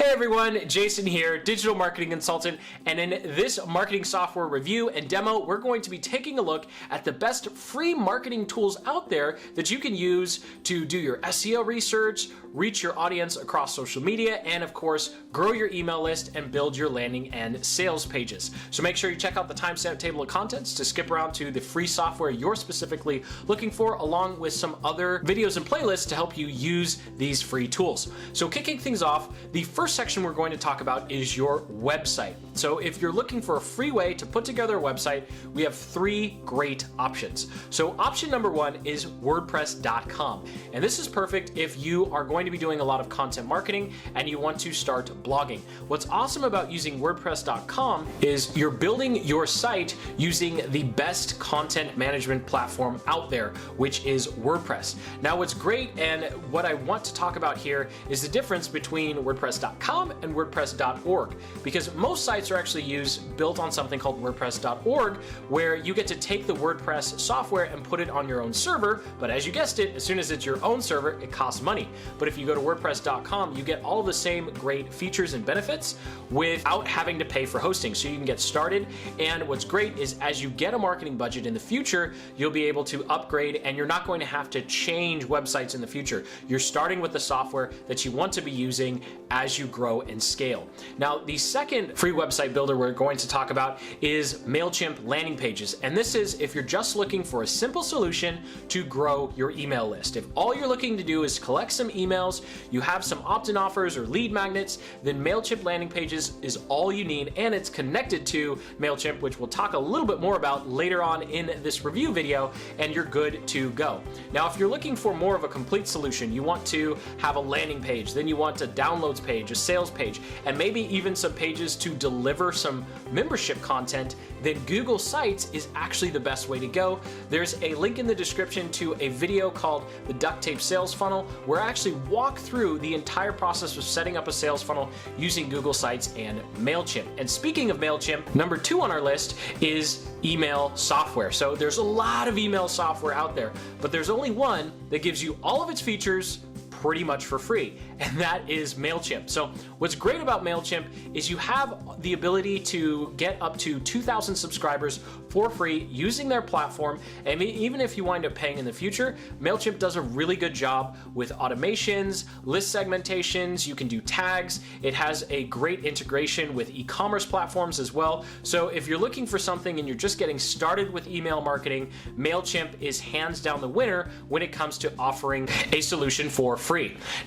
Hey everyone, Jason here, digital marketing consultant, and in this marketing software review and demo, we're going to be taking a look at the best free marketing tools out there that you can use to do your SEO research, reach your audience across social media, and of course, grow your email list and build your landing and sales pages. So make sure you check out the timestamp table of contents to skip around to the free software you're specifically looking for, along with some other videos and playlists to help you use these free tools. So kicking things off, the first section we're going to talk about is your website. So if you're looking for a free way to put together a website, we have three great options. So option number one is WordPress.com. And this is perfect if you are going to be doing a lot of content marketing and you want to start blogging. What's awesome about using WordPress.com is you're building your site using the best content management platform out there, which is WordPress. Now what's great and what I want to talk about here is the difference between WordPress.com and WordPress.org, because most sites are actually built on something called WordPress.org, where you get to take the WordPress software and put it on your own server, but as you guessed it, as soon as it's your own server, it costs money. But if you go to WordPress.com, you get all the same great features and benefits without having to pay for hosting, so you can get started. And what's great is as you get a marketing budget in the future, you'll be able to upgrade and you're not going to have to change websites in the future. You're starting with the software that you want to be using as you grow and scale. Now, the second free website builder we're going to talk about is MailChimp landing pages. And this is if you're just looking for a simple solution to grow your email list. If all you're looking to do is collect some emails, you have some opt-in offers or lead magnets, then MailChimp landing pages is all you need, and it's connected to MailChimp, which we'll talk a little bit more about later on in this review video, and you're good to go. Now, if you're looking for more of a complete solution, you want to have a landing page, then you want a downloads page, a sales page, and maybe even some pages to deliver some membership content, then Google Sites is actually the best way to go. There's a link in the description to a video called the Duct Tape Sales Funnel, where I actually walk through the entire process of setting up a sales funnel using Google Sites and MailChimp. And speaking of MailChimp, number two on our list is email software. So there's a lot of email software out there, but there's only one that gives you all of its features pretty much for free, and that is MailChimp. So what's great about MailChimp is you have the ability to get up to 2,000 subscribers for free using their platform, and even if you wind up paying in the future, MailChimp does a really good job with automations, list segmentations, you can do tags, it has a great integration with e-commerce platforms as well. So if you're looking for something and you're just getting started with email marketing, MailChimp is hands down the winner when it comes to offering a solution for free.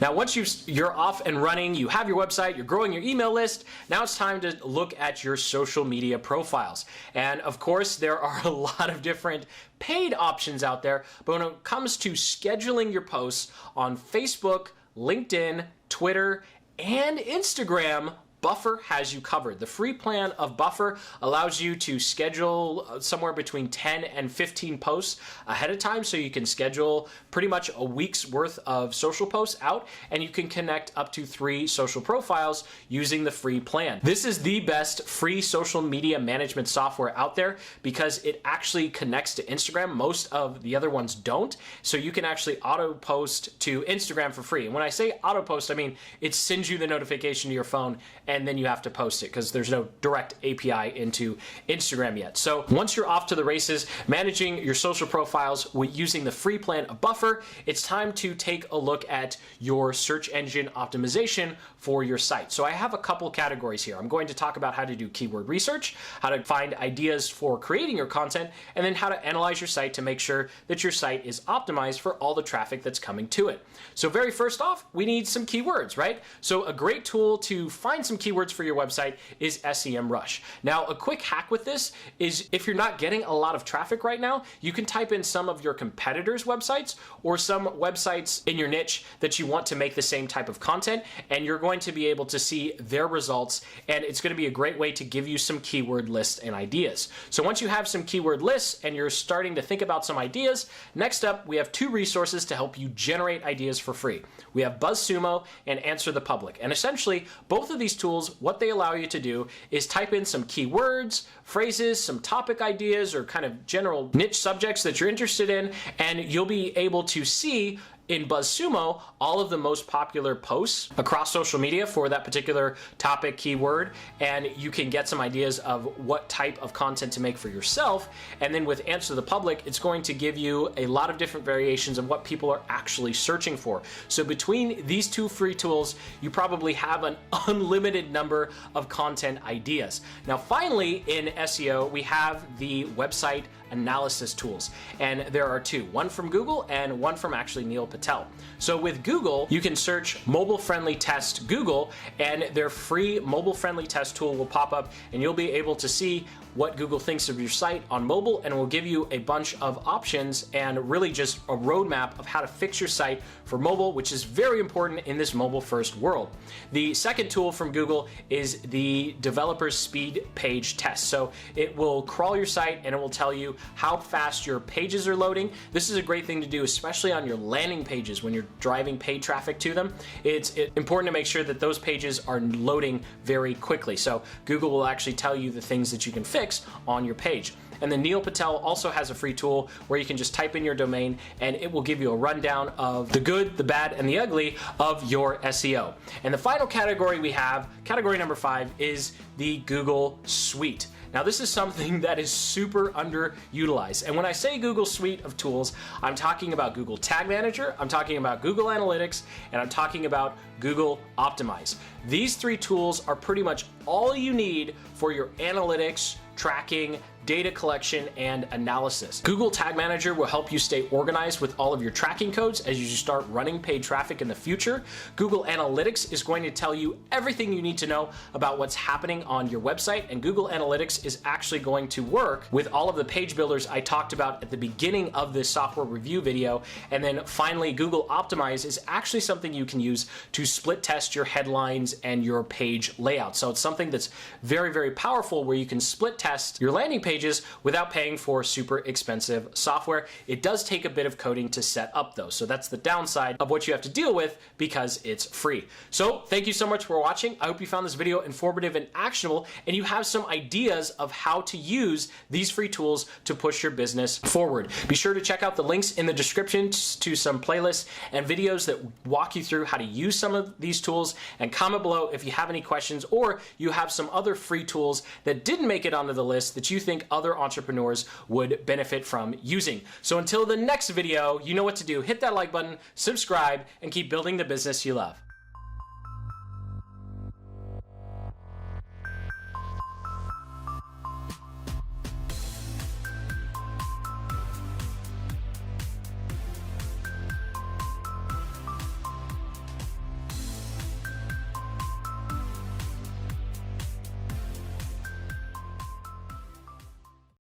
Now, once you're off and running, you have your website, you're growing your email list, now it's time to look at your social media profiles. And of course, there are a lot of different paid options out there, but when it comes to scheduling your posts on Facebook, LinkedIn, Twitter, and Instagram, Buffer has you covered. The free plan of Buffer allows you to schedule somewhere between 10 and 15 posts ahead of time, so you can schedule pretty much a week's worth of social posts out, and you can connect up to 3 social profiles using the free plan. This is the best free social media management software out there because it actually connects to Instagram. Most of the other ones don't, so you can actually auto post to Instagram for free. And when I say auto post, I mean it sends you the notification to your phone, and then you have to post it because there's no direct API into Instagram yet. So once you're off to the races managing your social profiles using the free plan of Buffer, it's time to take a look at your search engine optimization for your site. So I have a couple categories here. I'm going to talk about how to do keyword research, how to find ideas for creating your content, and then how to analyze your site to make sure that your site is optimized for all the traffic that's coming to it. So very first off, we need some keywords, right? So a great tool to find some keywords for your website is SEMrush. Now, a quick hack with this is if you're not getting a lot of traffic right now, you can type in some of your competitors' websites or some websites in your niche that you want to make the same type of content, and you're going to be able to see their results, and it's going to be a great way to give you some keyword lists and ideas. So once you have some keyword lists and you're starting to think about some ideas, next up we have 2 resources to help you generate ideas for free. We have BuzzSumo and Answer the Public, and essentially both of these tools, what they allow you to do is type in some keywords, phrases, some topic ideas, or kind of general niche subjects that you're interested in, and you'll be able to see in BuzzSumo all of the most popular posts across social media for that particular topic keyword, and you can get some ideas of what type of content to make for yourself. And then with Answer the Public, it's going to give you a lot of different variations of what people are actually searching for. So between these two free tools, you probably have an unlimited number of content ideas. Now, finally, in SEO, we have the website analysis tools, and there are two, one from Google and one from actually Neil Patel. So with Google, you can search mobile friendly test Google, and their free mobile friendly test tool will pop up, and you'll be able to see what Google thinks of your site on mobile, and it will give you a bunch of options and really just a roadmap of how to fix your site for mobile, which is very important in this mobile first world. The second tool from Google is the developer speed page test. So it will crawl your site and it will tell you how fast your pages are loading. This is a great thing to do, especially on your landing pages when you're driving paid traffic to them. It's important to make sure that those pages are loading very quickly. So Google will actually tell you the things that you can fix on your page. And then Neil Patel also has a free tool where you can just type in your domain and it will give you a rundown of the good, the bad, and the ugly of your SEO. And the final category we have, category number 5, is the Google Suite. Now, this is something that is super underutilized. And when I say Google Suite of tools, I'm talking about Google Tag Manager, I'm talking about Google Analytics, and I'm talking about Google Optimize. These three tools are pretty much all you need for your analytics, tracking, data collection, and analysis. Google Tag Manager will help you stay organized with all of your tracking codes as you start running paid traffic in the future. Google Analytics is going to tell you everything you need to know about what's happening on your website, and Google Analytics is actually going to work with all of the page builders I talked about at the beginning of this software review video. And then finally, Google Optimize is actually something you can use to split test your headlines and your page layout. So it's something that's very, very powerful where you can split test your landing pages without paying for super expensive software. It does take a bit of coding to set up though, so that's the downside of what you have to deal with because it's free. So thank you so much for watching. I hope you found this video informative and actionable, and you have some ideas of how to use these free tools to push your business forward. Be sure to check out the links in the description to some playlists and videos that walk you through how to use some of these tools, and comment below if you have any questions or you have some other free tools that didn't make it onto the list that you think other entrepreneurs would benefit from using. So until the next video, you know what to do. Hit that like button, subscribe, and keep building the business you love.